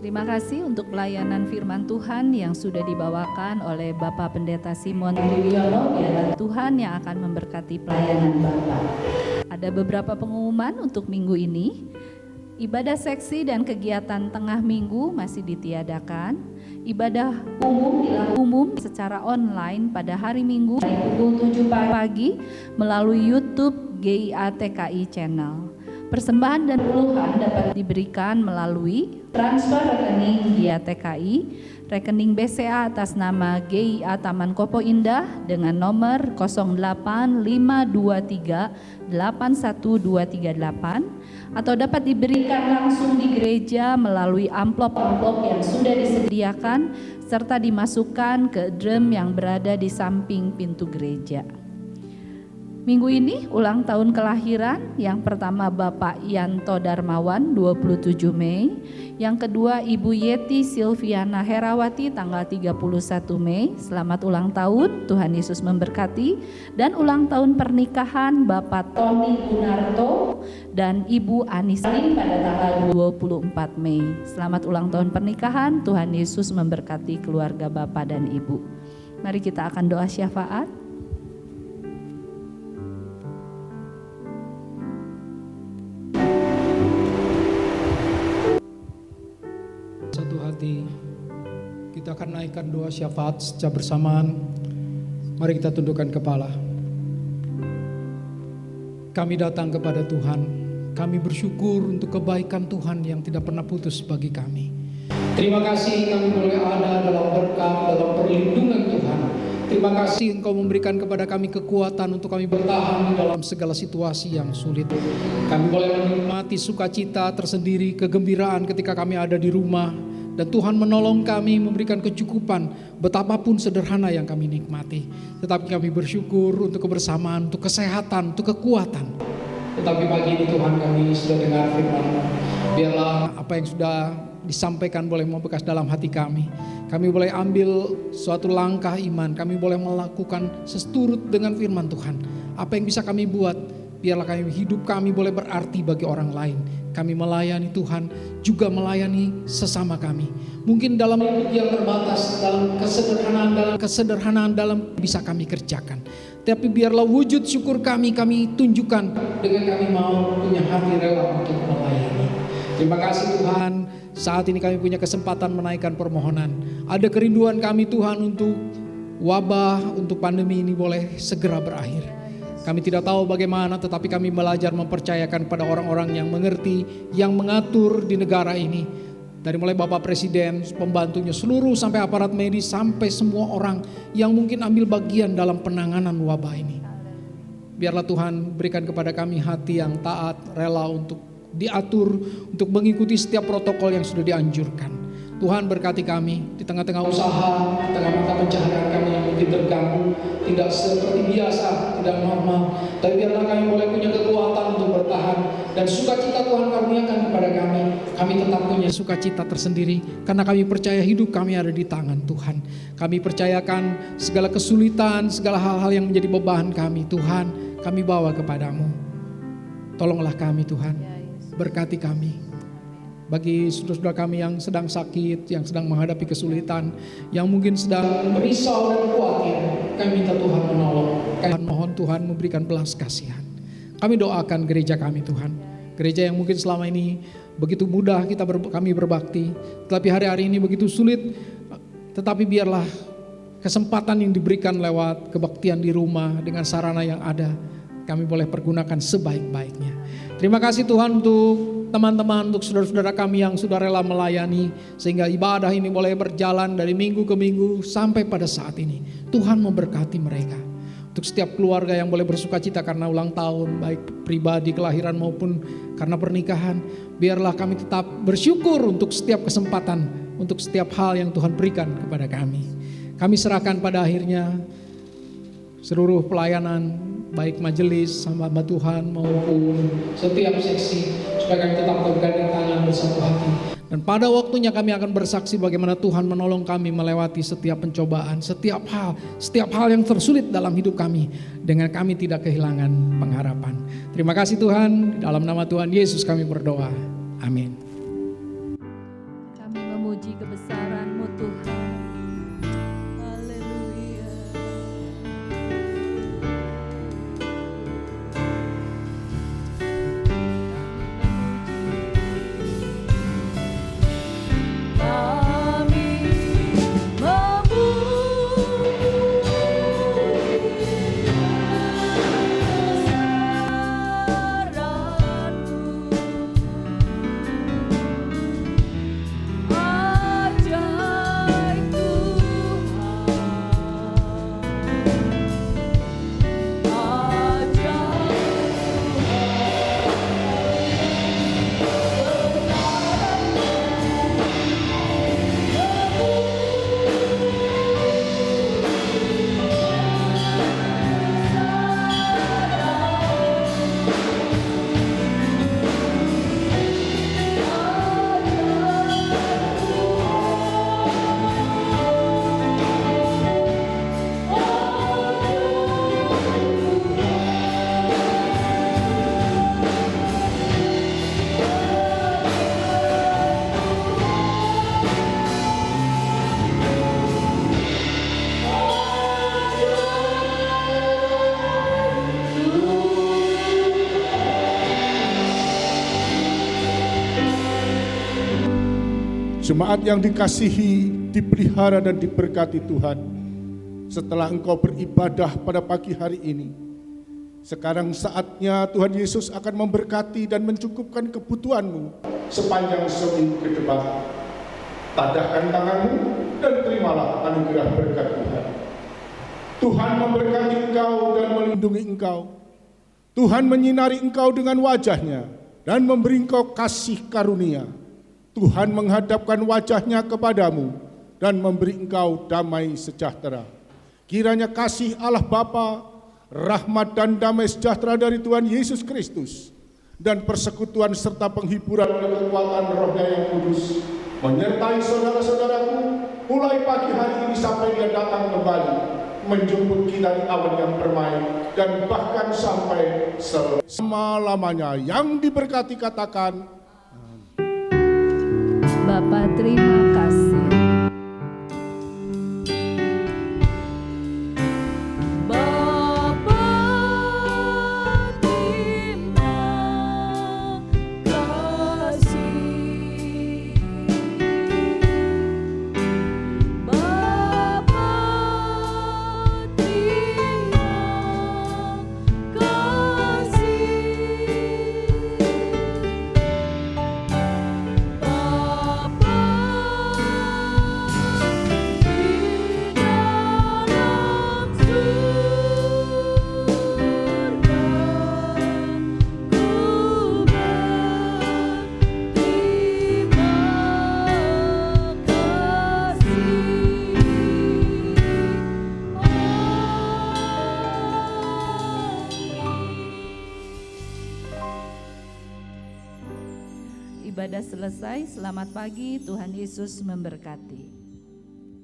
Terima kasih untuk pelayanan firman Tuhan yang sudah dibawakan oleh Bapak Pendeta Simon Wiono. Biarlah Tuhan yang akan memberkati pelayanan Bapak. Ada beberapa pengumuman untuk minggu ini. Ibadah seksi dan kegiatan tengah minggu masih ditiadakan. Ibadah umum secara online pada hari Minggu dari pukul 7 pagi melalui YouTube GIA-TKI Channel. Persembahan dan puluhan dapat diberikan melalui transfer rekening GIA-TKI, rekening BCA atas nama GIA Taman Kopo Indah dengan nomor 08523812238 atau dapat diberikan langsung di gereja melalui amplop-amplop yang sudah disediakan serta dimasukkan ke drum yang berada di samping pintu gereja. Minggu ini ulang tahun kelahiran, yang pertama Bapak Yanto Darmawan 27 Mei, yang kedua Ibu Yeti Silviana Herawati tanggal 31 Mei. Selamat ulang tahun, Tuhan Yesus memberkati. Dan ulang tahun pernikahan Bapak Tony Gunarto dan Ibu Anisli pada tanggal 24 Mei. Selamat ulang tahun pernikahan, Tuhan Yesus memberkati keluarga Bapak dan Ibu. Mari kita akan doa syafaat. Satu hati kita akan naikkan doa syafaat secara bersamaan. Mari kita tundukkan kepala. Kami datang kepada Tuhan. Kami bersyukur untuk kebaikan Tuhan yang tidak pernah putus bagi kami. Terima kasih kami boleh ada dalam berkat, dalam perlindungan Tuhan. Terima kasih Engkau memberikan kepada kami kekuatan untuk kami bertahan di dalam segala situasi yang sulit. Kami boleh menikmati sukacita tersendiri, kegembiraan ketika kami ada di rumah. Dan Tuhan menolong kami, memberikan kecukupan betapapun sederhana yang kami nikmati. Tetapi kami bersyukur untuk kebersamaan, untuk kesehatan, untuk kekuatan. Tetapi pagi ini Tuhan kami sudah dengar firman-Mu. Biarlah apa yang sudah disampaikan boleh membekas dalam hati kami. Kami boleh ambil suatu langkah iman. Kami boleh melakukan seturut dengan firman Tuhan. Apa yang bisa kami buat, biarlah hidup kami boleh berarti bagi orang lain. Kami melayani Tuhan, juga melayani sesama kami. Mungkin dalam yang terbatas, dalam kesederhanaan dalam bisa kami kerjakan. Tapi biarlah wujud syukur kami tunjukkan dengan kami mau punya hati rela untuk melayani. Terima kasih Tuhan, Saat ini kami punya kesempatan menaikkan permohonan. Ada kerinduan kami Tuhan untuk wabah, untuk pandemi ini boleh segera berakhir. Kami tidak tahu bagaimana, tetapi kami belajar mempercayakan pada orang-orang yang mengerti, yang mengatur di negara ini. Dari mulai Bapak Presiden, pembantunya, seluruh sampai aparat medis, sampai semua orang yang mungkin ambil bagian dalam penanganan wabah ini. Biarlah Tuhan berikan kepada kami hati yang taat, rela untuk diatur, untuk mengikuti setiap protokol yang sudah dianjurkan. Tuhan berkati kami di tengah-tengah usaha, di tengah mata pencaharian kami yang mungkin terganggu, tidak seperti biasa, tidak normal. Tapi biarlah kami boleh punya kekuatan untuk bertahan, dan sukacita Tuhan karuniakan kepada kami. Kami tetap punya sukacita tersendiri karena kami percaya hidup kami ada di tangan Tuhan. Kami percayakan segala kesulitan, segala hal-hal yang menjadi beban kami, Tuhan, kami bawa kepadamu. Tolonglah kami Tuhan, berkati kami. Bagi saudara-saudara kami yang sedang sakit, yang sedang menghadapi kesulitan, yang mungkin sedang risau dan khawatir, kami minta Tuhan menolong. Kami mohon Tuhan memberikan belas kasihan. Kami doakan gereja kami Tuhan, gereja yang mungkin selama ini begitu mudah kami berbakti, tetapi hari-hari ini begitu sulit. Tetapi biarlah kesempatan yang diberikan lewat kebaktian di rumah dengan sarana yang ada, kami boleh pergunakan sebaik-baiknya. Terima kasih Tuhan untuk teman-teman, untuk saudara-saudara kami yang sudah rela melayani, sehingga ibadah ini boleh berjalan dari minggu ke minggu sampai pada saat ini. Tuhan memberkati mereka. Untuk setiap keluarga yang boleh bersuka cita karena ulang tahun, baik pribadi, kelahiran maupun karena pernikahan, biarlah kami tetap bersyukur untuk setiap kesempatan, untuk setiap hal yang Tuhan berikan kepada kami. Kami serahkan pada akhirnya seluruh pelayanan, baik majelis, hamba Tuhan maupun setiap seksi, supaya kami tetap bergandeng tangan bersatu hati. Dan pada waktunya kami akan bersaksi bagaimana Tuhan menolong kami melewati setiap pencobaan, setiap hal yang tersulit dalam hidup kami, dengan kami tidak kehilangan pengharapan. Terima kasih Tuhan, dalam nama Tuhan Yesus kami berdoa. Amin. Kami memuji kebesaran-Mu Tuhan. Haleluya. Jemaat yang dikasihi, dipelihara dan diberkati Tuhan, setelah engkau beribadah pada pagi hari ini, sekarang saatnya Tuhan Yesus akan memberkati dan mencukupkan kebutuhanmu sepanjang seminggu ke depan. Tadahkan tanganmu dan terimalah anugerah berkat Tuhan. Tuhan memberkati engkau dan melindungi engkau. Tuhan menyinari engkau dengan wajah-Nya dan memberi engkau kasih karunia. Tuhan menghadapkan wajah-Nya kepadamu dan memberi engkau damai sejahtera. Kiranya kasih Allah Bapa, rahmat dan damai sejahtera dari Tuhan Yesus Kristus, dan persekutuan serta penghiburan oleh kekuatan Roh-Nya yang kudus menyertai saudara-saudaraku mulai pagi hari ini sampai Dia datang kembali menjemput kita di awan yang permai, dan bahkan sampai selama-lamanya. Yang diberkati katakan Bapa, terima kasih. Bapa, terima kasih. ibadah selesai. Selamat pagi, Tuhan Yesus memberkati.